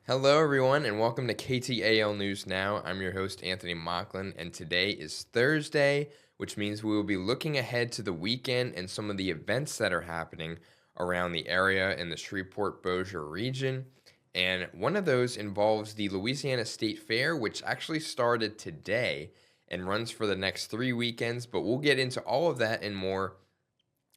Hello, everyone, and welcome to KTAL News Now. I'm your host, Anthony Mocklin, and today is Thursday, which means we will be looking ahead to the weekend and some of the events that are happening around the area in the Shreveport-Bossier region. And one of those involves the Louisiana State Fair, which actually started today and runs for the next 3 weekends, but we'll get into all of that and more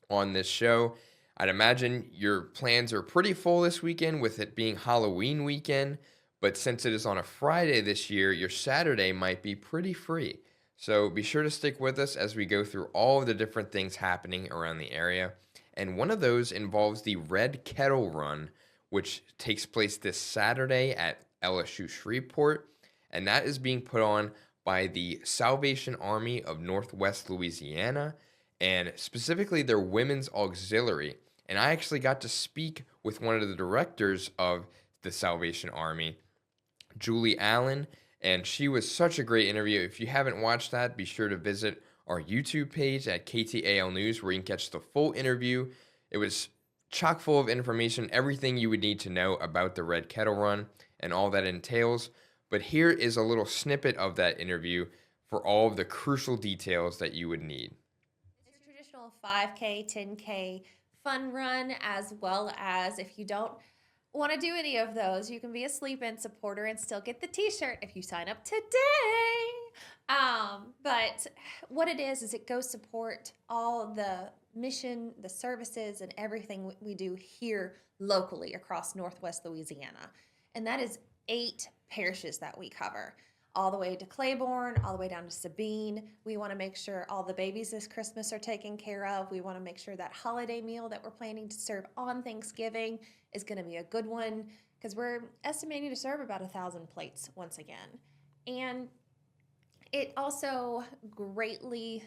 on this show. I'd imagine your plans are pretty full this weekend with it being Halloween weekend, but since it is on a Friday this year, your Saturday might be pretty free. So be sure to stick with us as we go through all of the different things happening around the area. And one of those involves the Red Kettle Run, which takes place this Saturday at LSU Shreveport. And that is being put on by the Salvation Army of Northwest Louisiana and specifically their women's auxiliary. And I actually got to speak with one of the directors of the Salvation Army, Julie Allen, and she was such a great interview. If you haven't watched that, be sure to visit our YouTube page at KTAL News where you can catch the full interview. It was chock full of information, everything you would need to know about the Red Kettle Run and all that entails. But here is a little snippet of that interview for all of the crucial details that you would need. It's your traditional 5K, 10K fun run, as well as if you don't want to do any of those, you can be a sleep in supporter and still get the t-shirt if you sign up today. But what it is it goes support all the mission, the services, and everything we do here locally across Northwest Louisiana. And that is 8 parishes that we cover all the way to Claiborne, all the way down to Sabine. We want to make sure all the babies this Christmas are taken care of. We want to make sure that holiday meal that we're planning to serve on Thanksgiving is going to be a good one because we're estimating to serve about 1,000 plates once again. And it also greatly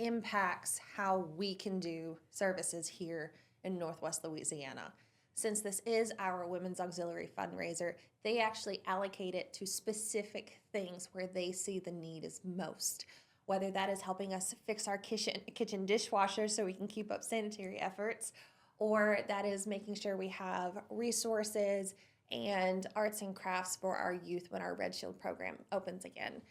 impacts how we can do services here in Northwest Louisiana. Since this is our Women's Auxiliary fundraiser, they actually allocate it to specific things where they see the need is most. Whether that is helping us fix our kitchen dishwasher so we can keep up sanitary efforts, or that is making sure we have resources and arts and crafts for our youth when our Red Shield program opens again.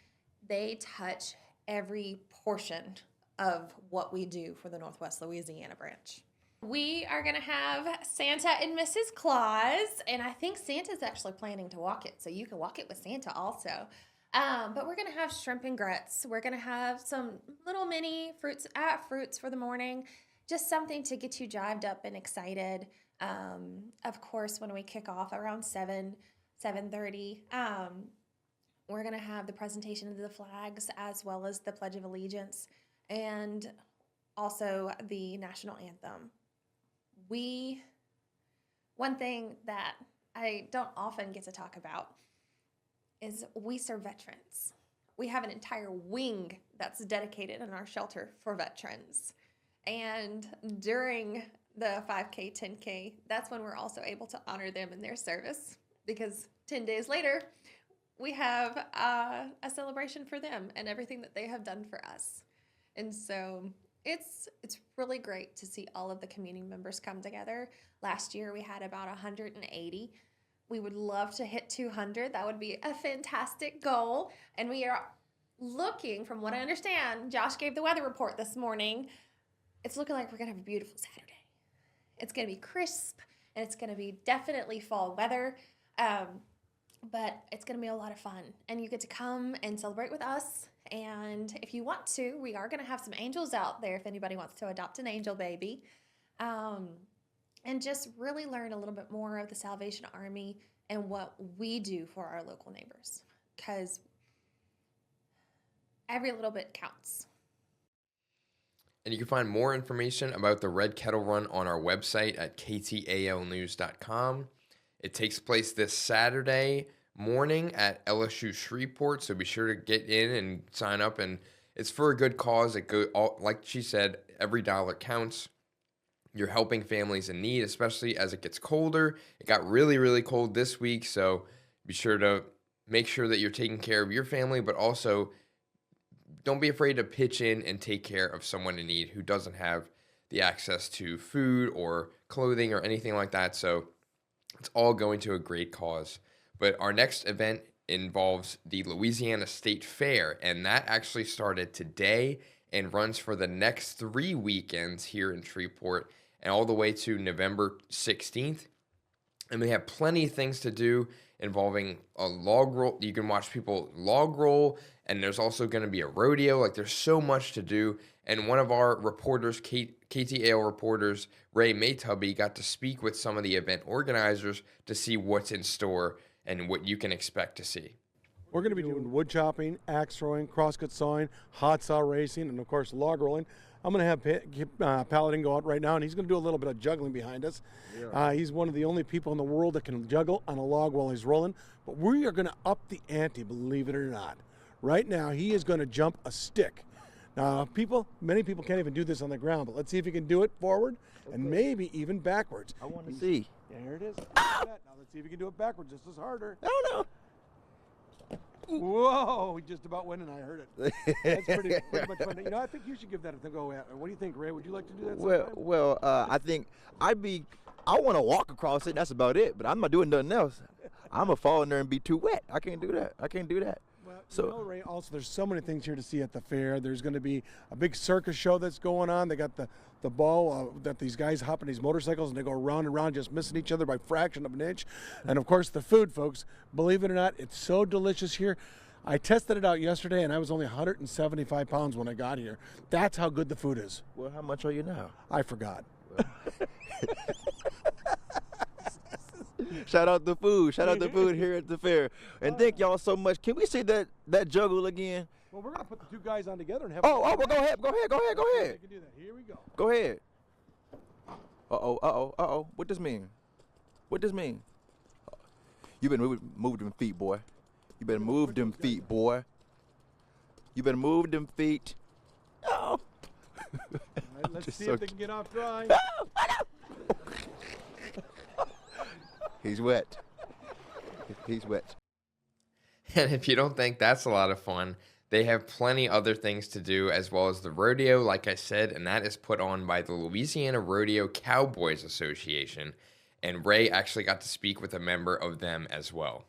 They touch every portion of what we do for the Northwest Louisiana branch. We are going to have Santa and Mrs. Claus, and I think Santa's actually planning to walk it, so you can walk it with Santa also. But we're going to have shrimp and grits. We're going to have some little mini fruits for the morning, just something to get you jived up and excited. Of course, when we kick off around 7:30, we're going to have the presentation of the flags as well as the Pledge of Allegiance and also the national anthem. One thing that I don't often get to talk about is we serve veterans. We have an entire wing that's dedicated in our shelter for veterans. And during the 5K, 10K, that's when we're also able to honor them in their service because 10 days later, we have a celebration for them and everything that they have done for us. And so it's really great to see all of the community members come together. Last year we had about 180. We would love to hit 200. That would be a fantastic goal. And we are looking, from what I understand, Josh gave the weather report this morning. It's looking like we're going to have a beautiful Saturday. It's going to be crisp and it's going to be definitely fall weather. But it's going to be a lot of fun. And you get to come and celebrate with us. And if you want to, we are going to have some angels out there if anybody wants to adopt an angel baby. And just really learn a little bit more of the Salvation Army and what we do for our local neighbors. Because every little bit counts. And you can find more information about the Red Kettle Run on our website at ktalnews.com. It takes place this Saturday morning at LSU Shreveport, so be sure to get in and sign up. And it's for a good cause. Like she said, every dollar counts. You're helping families in need, especially as it gets colder. It got really, really cold this week, so be sure to make sure that you're taking care of your family, but also don't be afraid to pitch in and take care of someone in need who doesn't have the access to food or clothing or anything like that. So it's all going to a great cause. But our next event involves the Louisiana State Fair, and that actually started today and runs for the next 3 weekends here in Shreveport and all the way to November 16th. And we have plenty of things to do involving a log roll. You can watch people log roll, and there's also going to be a rodeo. Like, there's so much to do. And one of our reporters, KTAL reporters, Ray Maytubby, got to speak with some of the event organizers to see what's in store and what you can expect to see. We're going to be doing wood chopping, axe throwing, crosscut sawing, hot saw racing, and of course log rolling. I'm going to have Paladin go out right now, and he's going to do a little bit of juggling behind us. Yeah. He's one of the only people in the world that can juggle on a log while he's rolling. But we are going to up the ante, believe it or not. Right now, he is going to jump a stick. Now, many people can't even do this on the ground, but let's see if he can do it forward and maybe even backwards. I want to see. Yeah, here it is. Now let's see if he can do it backwards. This is harder. No. Whoa, he just about went and I heard it. That's pretty much fun. You know, I think you should give that a go at. What do you think, Ray? Would you like to do that sometime? Well, I think I want to walk across it, and that's about it, but I'm not doing nothing else. I'm going to fall in there and be too wet. I can't do that. Well, So, you know, Ray, also there's so many things here to see at the fair. There's going to be a big circus show that's going on. They got the ball that these guys hop on these motorcycles and they go round and round, just missing each other by fraction of an inch. And of course the food, folks, believe it or not, it's so delicious here. I tested it out yesterday and I was only 175 pounds when I got here. That's how good the food is. well, how much are you now? I forgot. Shout out the food here at the fair. And thank y'all so much. Can we see that juggle again? Well, we're going to put the two guys on together and have Well, go ahead. We can do that. Here we go. Go ahead. Uh-oh. What does mean? You better move them feet, boy. You better move them feet, boy. Oh. All right, let's see if they can get off dry. He's wet. And if you don't think that's a lot of fun, they have plenty other things to do, as well as the rodeo, like I said, and that is put on by the Louisiana Rodeo Cowboys Association. And Ray actually got to speak with a member of them as well.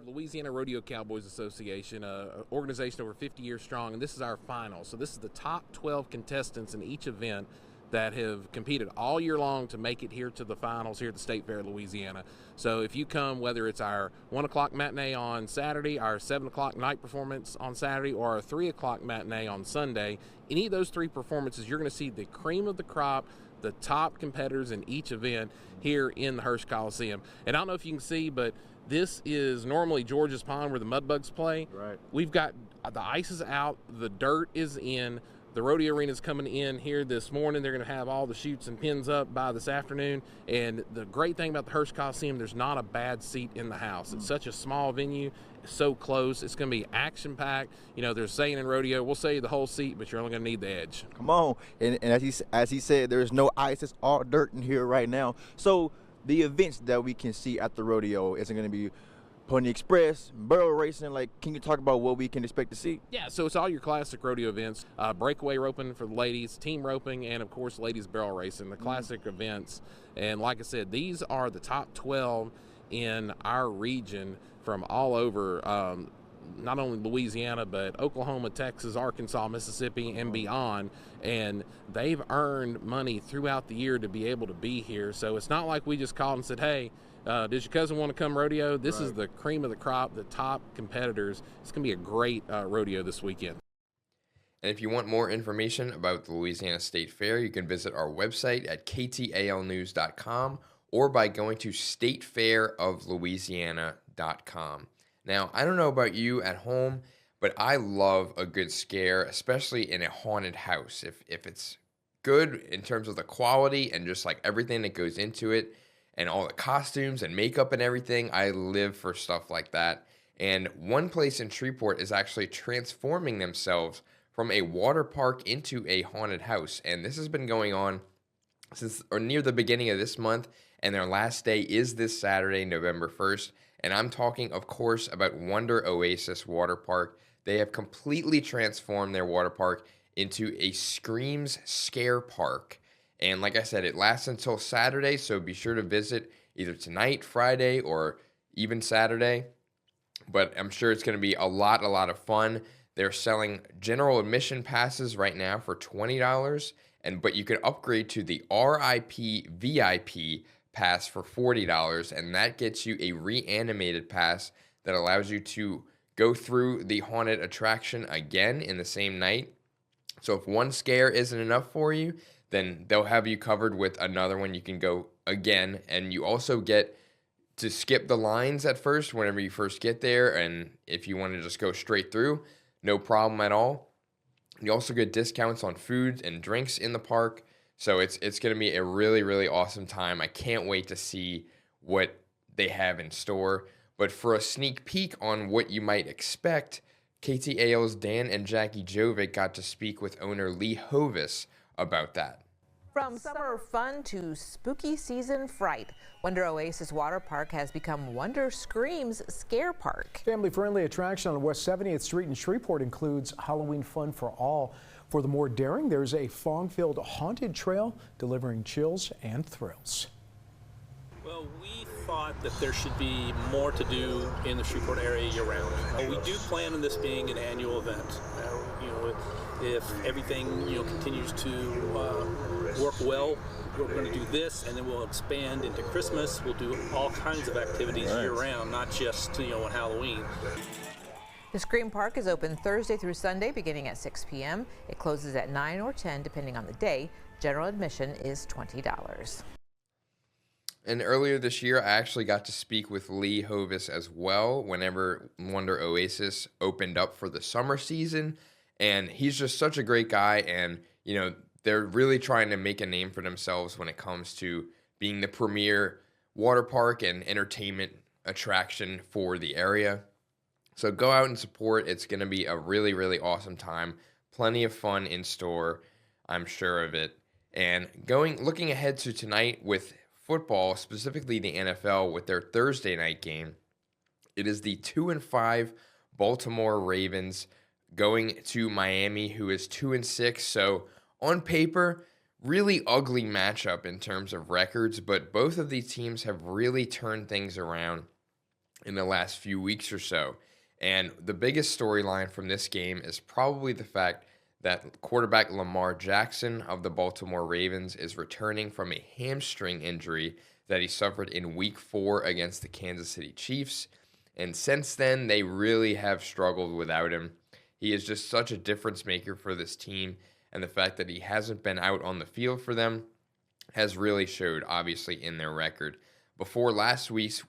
Louisiana Rodeo Cowboys Association, an organization over 50 years strong, and this is our final. So this is the top 12 contestants in each event that have competed all year long to make it here to the finals here at the State Fair of Louisiana. So if you come, whether it's our 1 o'clock matinee on Saturday, our 7 o'clock night performance on Saturday, or our 3 o'clock matinee on Sunday, any of those three performances, you're going to see the cream of the crop, the top competitors in each event here in the Hearst Coliseum. And I don't know if you can see, but this is normally George's Pond where the Mudbugs play. Right. We've got the ice is out, the dirt is in. The rodeo arena is coming in here this morning. They're going to have all the chutes and pins up by this afternoon. And the great thing about the Hearst Coliseum, there's not a bad seat in the house. It's such a small venue, so close. It's going to be action-packed. You know, there's saying in rodeo, we'll save you the whole seat, but you're only going to need the edge. Come on. And as he said, there's no ice. It's all dirt in here right now. So the events that we can see at the rodeo isn't going to be Pony Express, barrel racing. Like, can you talk about what we can expect to see? Yeah, so it's all your classic rodeo events, breakaway roping for the ladies, team roping, and of course ladies barrel racing, the classic events. And like I said, these are the top 12 in our region from all over, not only Louisiana, but Oklahoma, Texas, Arkansas, Mississippi, and beyond. And they've earned money throughout the year to be able to be here. So it's not like we just called and said, hey, does your cousin want to come rodeo? This is the cream of the crop, the top competitors. It's going to be a great rodeo this weekend. And if you want more information about the Louisiana State Fair, you can visit our website at ktalnews.com or by going to statefairoflouisiana.com. Now, I don't know about you at home, but I love a good scare, especially in a haunted house. If it's good in terms of the quality and just like everything that goes into it, and all the costumes and makeup and everything, I live for stuff like that. And one place in Shreveport is actually transforming themselves from a water park into a haunted house. And this has been going on since or near the beginning of this month, and their last day is this Saturday, November 1st. And I'm talking, of course, about Wonder Oasis Water Park. They have completely transformed their water park into a Screams Scare Park. And like I said, it lasts until Saturday, so be sure to visit either tonight, Friday, or even Saturday. But I'm sure it's going to be a lot of fun. They're selling general admission passes right now for $20, but you can upgrade to the RIP VIP pass for $40, and that gets you a reanimated pass that allows you to go through the haunted attraction again in the same night. So if one scare isn't enough for you, then they'll have you covered with another one. You can go again, and you also get to skip the lines at first whenever you first get there, and if you want to just go straight through, no problem at all. You also get discounts on food and drinks in the park, so it's going to be a really awesome time. I can't wait to see what they have in store. But for a sneak peek on what you might expect, KTAL's Dan and Jackie Jovic got to speak with owner Lee Hovis about that. From summer fun to spooky season fright, Wonder Oasis Water Park has become Wonder Scream's Scare Park. Family-friendly attraction on West 70th Street in Shreveport includes Halloween fun for all. For the more daring, there's a fog-filled haunted trail delivering chills and thrills. Well, we thought that there should be more to do in the Shreveport area year-round. We do plan on this being an annual event. If everything continues to work well, we're going to do this, and then we'll expand into Christmas. We'll do all kinds of activities year-round, not just on Halloween. The Scream Park is open Thursday through Sunday beginning at 6 p.m. It closes at 9 or 10 depending on the day. General admission is $20. And earlier this year, I actually got to speak with Lee Hovis as well whenever Wonder Oasis opened up for the summer season. And he's just such a great guy, and, they're really trying to make a name for themselves when it comes to being the premier water park and entertainment attraction for the area. So go out and support. It's going to be a really awesome time. Plenty of fun in store, I'm sure of it. And looking ahead to tonight with football, specifically the NFL, with their Thursday night game, it is the 2-5 Baltimore Ravens going to Miami, who is 2-6. So on paper, really ugly matchup in terms of records, but both of these teams have really turned things around in the last few weeks or so. And the biggest storyline from this game is probably the fact that quarterback Lamar Jackson of the Baltimore Ravens is returning from a hamstring injury that he suffered in Week 4 against the Kansas City Chiefs. And since then, they really have struggled without him. He is just such a difference maker for this team, and the fact that he hasn't been out on the field for them has really showed, obviously, in their record. Before last week's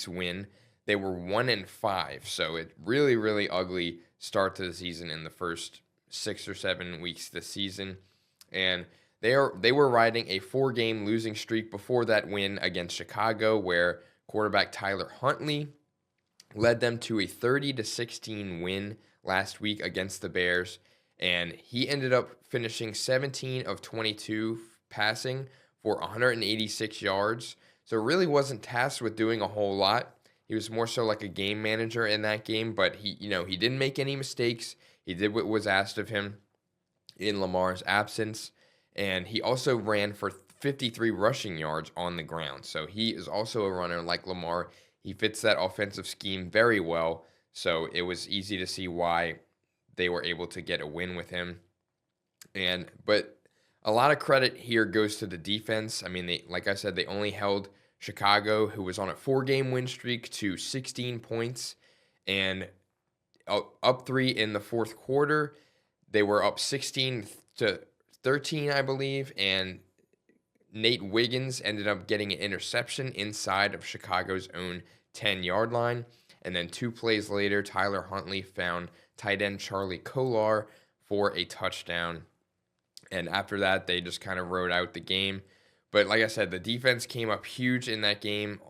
win, they were 1-5, so it really ugly start to the season in the first 6 or 7 weeks this season. And they were riding a 4-game losing streak before that win against Chicago, where quarterback Tyler Huntley led them to a 30-16 win last week against the Bears, and he ended up finishing 17 of 22 passing for 186 yards. So really wasn't tasked with doing a whole lot. He was more so like a game manager in that game, but he didn't make any mistakes. He did what was asked of him in Lamar's absence, and he also ran for 53 rushing yards on the ground. So he is also a runner like Lamar. He fits that offensive scheme very well, so it was easy to see why they were able to get a win with him. But a lot of credit here goes to the defense. I mean, like I said, they only held Chicago, who was on a 4-game win streak, to 16 points, and up 3 in the fourth quarter. They were up 16-13, I believe, and Nate Wiggins ended up getting an interception inside of Chicago's own 10-yard line. And then 2 plays later, Tyler Huntley found tight end Charlie Kolar for a touchdown. And after that, they just kind of rode out the game. But like I said, the defense came up huge in that game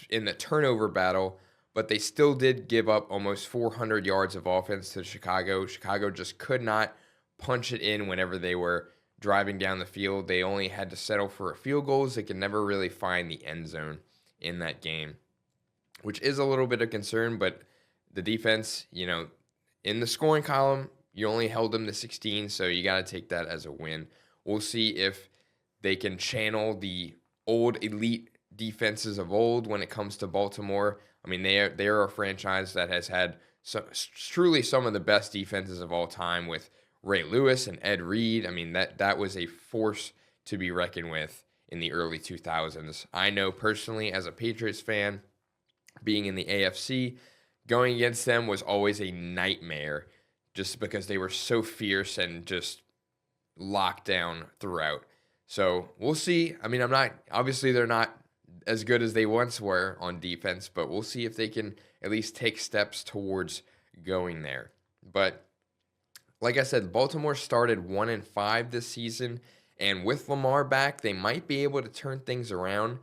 in the turnover battle, but they still did give up almost 400 yards of offense to Chicago. Chicago just could not punch it in whenever they were driving down the field. They only had to settle for a field goals. They could never really find the end zone in that game, which is a little bit of concern. But the defense, in the scoring column, you only held them to 16, so you got to take that as a win. We'll see if they can channel the old elite defenses of old when it comes to Baltimore. I mean, they are a franchise that has had truly some of the best defenses of all time with Ray Lewis and Ed Reed. I mean, that was a force to be reckoned with in the early 2000s. I know personally, as a Patriots fan, being in the AFC, going against them was always a nightmare just because they were so fierce and just locked down throughout. So we'll see. I mean, obviously they're not as good as they once were on defense, but we'll see if they can at least take steps towards going there. But like I said, Baltimore started 1-5 this season, and with Lamar back, they might be able to turn things around.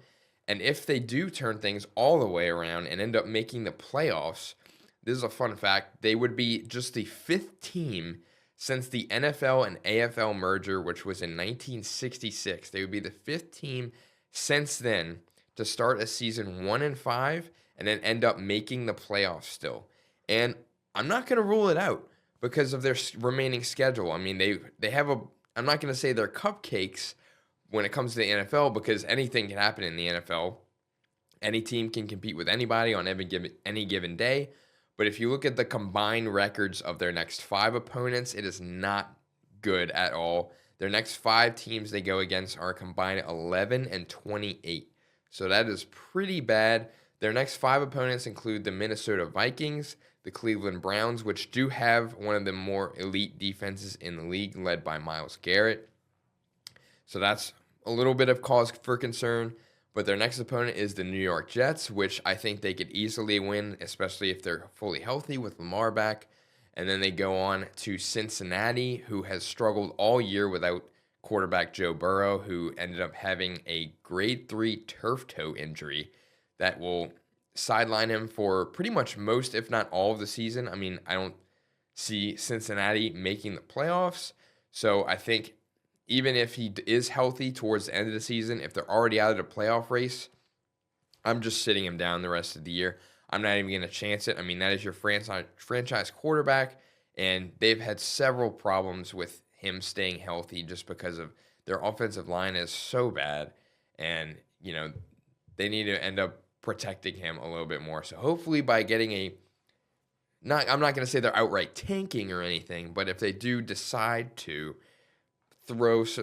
And if they do turn things all the way around and end up making the playoffs, this is a fun fact, they would be just the 5th team since the NFL and AFL merger, which was in 1966. They would be the 5th team since then to start a season 1-5 and then end up making the playoffs still. And I'm not going to rule it out because of their remaining schedule. I mean, they have I'm not going to say they're cupcakes when it comes to the NFL because anything can happen in the NFL. Any team can compete with anybody on any given day. But if you look at the combined records of their next 5 opponents, it is not good at all. Their next 5 teams they go against are combined 11-28. So that is pretty bad. Their next 5 opponents include the Minnesota Vikings, the Cleveland Browns, which do have one of the more elite defenses in the league, led by Myles Garrett. So that's a little bit of cause for concern. But their next opponent is the New York Jets, which I think they could easily win, especially if they're fully healthy with Lamar back. And then they go on to Cincinnati, who has struggled all year without quarterback Joe Burrow, who ended up having a grade 3 turf toe injury that will sideline him for pretty much most, if not all, of the season. I mean, I don't see Cincinnati making the playoffs. So I think even if he is healthy towards the end of the season, if they're already out of the playoff race, I'm just sitting him down the rest of the year. I'm not even going to chance it. I mean, that is your franchise quarterback, and they've had several problems with him staying healthy just because of their offensive line is so bad, and, they need to end up protecting him a little bit more. So hopefully by getting I'm not going to say they're outright tanking or anything, but if they do decide to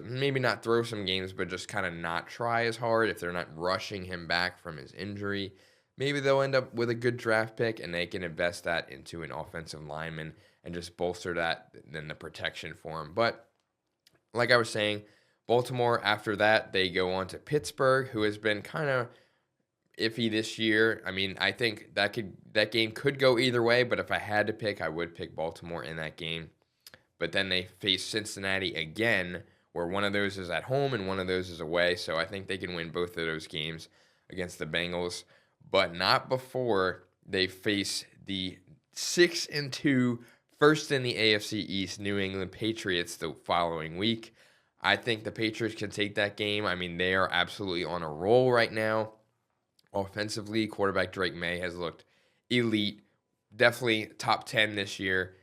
maybe not throw some games, but just kind of not try as hard, if they're not rushing him back from his injury, maybe they'll end up with a good draft pick and they can invest that into an offensive lineman and just bolster then the protection for him. But like I was saying, Baltimore, after that, they go on to Pittsburgh, who has been kind of iffy this year. I mean, I think that game could go either way, but if I had to pick, I would pick Baltimore in that game. But then they face Cincinnati again, where one of those is at home and one of those is away. So I think they can win both of those games against the Bengals, but not before they face the 6-2 first in the AFC East New England Patriots the following week. I think the Patriots can take that game. I mean, they are absolutely on a roll right now. Offensively, quarterback Drake May has looked elite, definitely top 10 this year.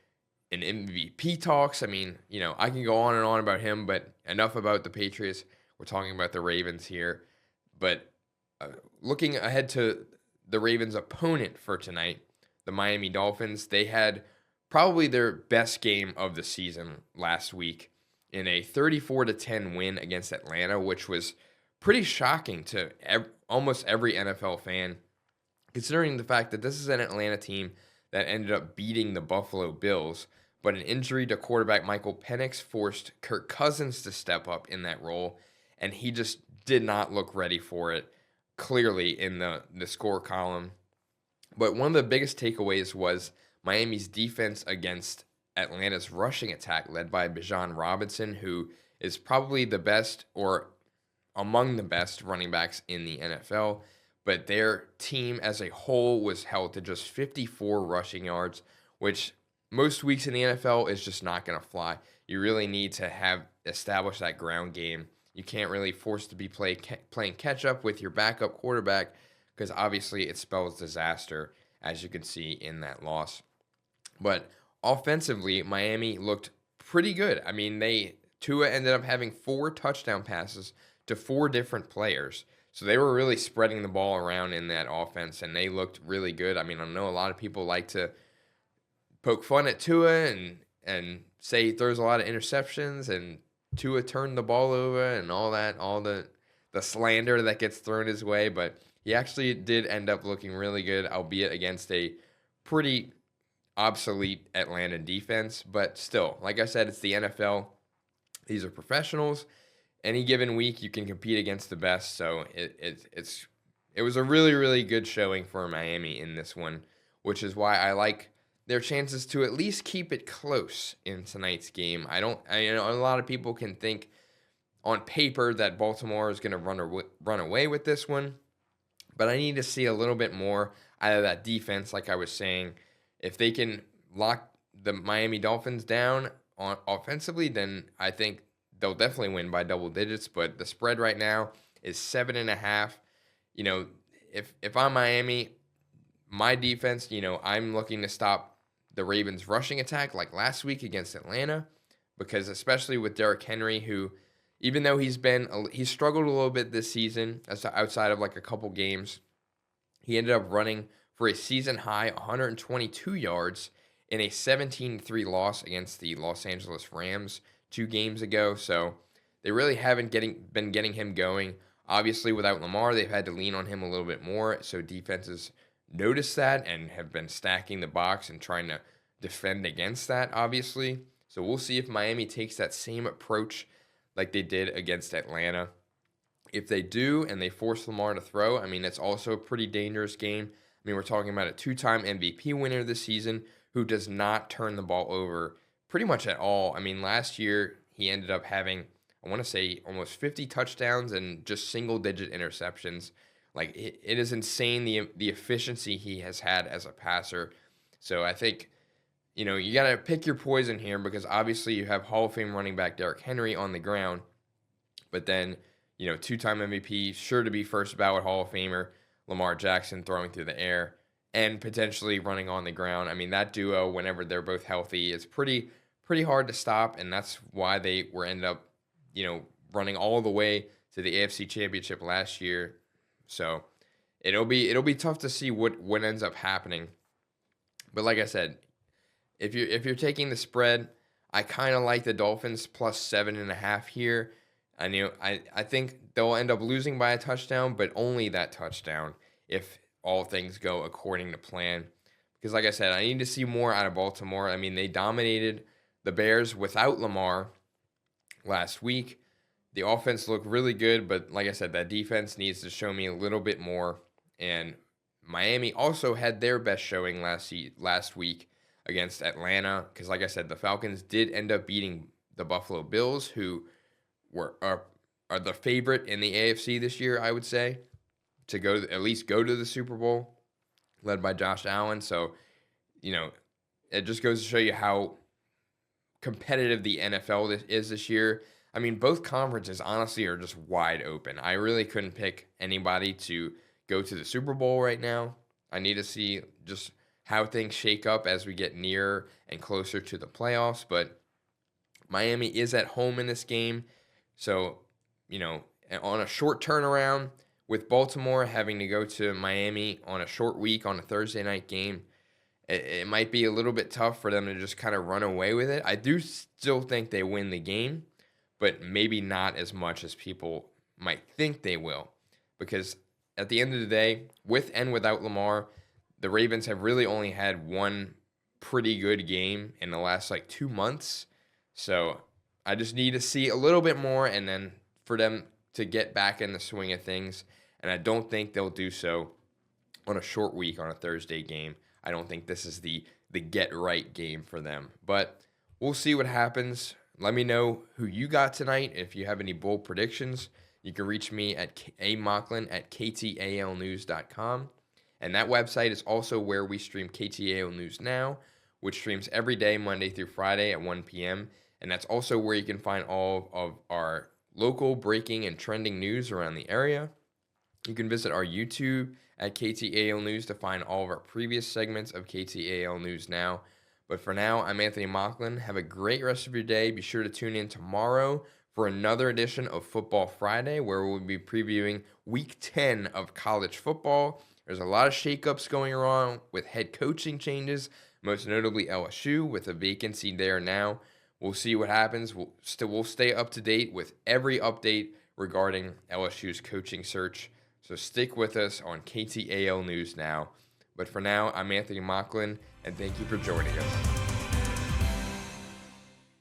In MVP talks, I mean, I can go on and on about him, but enough about the Patriots. We're talking about the Ravens here. But looking ahead to the Ravens' opponent for tonight, the Miami Dolphins, they had probably their best game of the season last week in a 34-10 win against Atlanta, which was pretty shocking to almost every NFL fan, considering the fact that this is an Atlanta team that ended up beating the Buffalo Bills. But an injury to quarterback Michael Penix forced Kirk Cousins to step up in that role, and he just did not look ready for it, clearly in the score column. But one of the biggest takeaways was Miami's defense against Atlanta's rushing attack, led by Bijan Robinson, who is probably the best or among the best running backs in the NFL. But their team as a whole was held to just 54 rushing yards, which most weeks in the NFL is just not going to fly. You really need to have established that ground game. You can't really force to be playing catch up with your backup quarterback because obviously it spells disaster, as you can see in that loss. But offensively, Miami looked pretty good. I mean, Tua ended up having 4 touchdown passes to 4 different players. So they were really spreading the ball around in that offense, and they looked really good. I mean, I know a lot of people like to poke fun at Tua and say he throws a lot of interceptions and Tua turned the ball over and all that, all the slander that gets thrown his way, but he actually did end up looking really good, albeit against a pretty obsolete Atlanta defense. But still, like I said, it's the NFL. These are professionals. Any given week, you can compete against the best. So it was a really, really good showing for Miami in this one, which is why I like their chances to at least keep it close in tonight's game. I know a lot of people can think on paper that Baltimore is going to run away with this one, but I need to see a little bit more out of that defense. Like I was saying, if they can lock the Miami Dolphins down offensively, then I think they'll definitely win by double digits. But the spread right now is 7.5. You know, if I'm Miami, my defense, I'm looking to stop the Ravens' rushing attack like last week against Atlanta, because especially with Derrick Henry, who, even though he's struggled a little bit this season outside of like a couple games, he ended up running for a season high 122 yards in a 17-3 loss against the Los Angeles Rams 2 games ago. So they really haven't been getting him going. Obviously, without Lamar, they've had to lean on him a little bit more. So defenses noticed that and have been stacking the box and trying to defend against that, obviously. So we'll see if Miami takes that same approach like they did against Atlanta. If they do and they force Lamar to throw, I mean, it's also a pretty dangerous game. I mean, we're talking about a 2-time MVP winner this season who does not turn the ball over pretty much at all. I mean, last year he ended up having, I want to say, almost 50 touchdowns and just single-digit interceptions. Like, it is insane the efficiency he has had as a passer. So I think, you got to pick your poison here, because obviously you have Hall of Fame running back Derrick Henry on the ground, but then, 2-time MVP, sure to be first ballot Hall of Famer Lamar Jackson throwing through the air and potentially running on the ground. I mean, that duo, whenever they're both healthy, is pretty hard to stop, and that's why they ended up, running all the way to the AFC Championship last year. So it'll be tough to see what ends up happening. But like I said, if you're taking the spread, I kind of like the Dolphins plus 7.5 here. I think they'll end up losing by a touchdown, but only that touchdown if all things go according to plan. Because like I said, I need to see more out of Baltimore. I mean, they dominated the Bears without Lamar last week. The offense looked really good, but like I said, that defense needs to show me a little bit more. And Miami also had their best showing last week against Atlanta, because like I said, the Falcons did end up beating the Buffalo Bills, who are the favorite in the AFC this year, I would say, to at least go to the Super Bowl, led by Josh Allen. So, it just goes to show you how competitive the NFL is this year. I mean, both conferences, honestly, are just wide open. I really couldn't pick anybody to go to the Super Bowl right now. I need to see just how things shake up as we get nearer and closer to the playoffs. But Miami is at home in this game. So, on a short turnaround, with Baltimore having to go to Miami on a short week on a Thursday night game, it might be a little bit tough for them to just kind of run away with it. I do still think they win the game, but maybe not as much as people might think they will. Because at the end of the day, with and without Lamar, the Ravens have really only had one pretty good game in the last 2 months. So I just need to see a little bit more, and then for them to get back in the swing of things. And I don't think they'll do so on a short week on a Thursday game. I don't think this is the get right game for them. But we'll see what happens. Let me know who you got tonight. If you have any bold predictions, you can reach me at amocklin@ktalnews.com. And that website is also where we stream KTAL News Now, which streams every day, Monday through Friday at 1 p.m. And that's also where you can find all of our local breaking and trending news around the area. You can visit our YouTube at KTAL News to find all of our previous segments of KTAL News Now. But for now, I'm Anthony Mocklin. Have a great rest of your day. Be sure to tune in tomorrow for another edition of Football Friday, where we'll be previewing Week 10 of college football. There's a lot of shakeups going on with head coaching changes, most notably LSU with a vacancy there now. We'll see what happens. We'll stay up to date with every update regarding LSU's coaching search. So stick with us on KTAL News Now. But for now, I'm Anthony Mocklin, and thank you for joining us.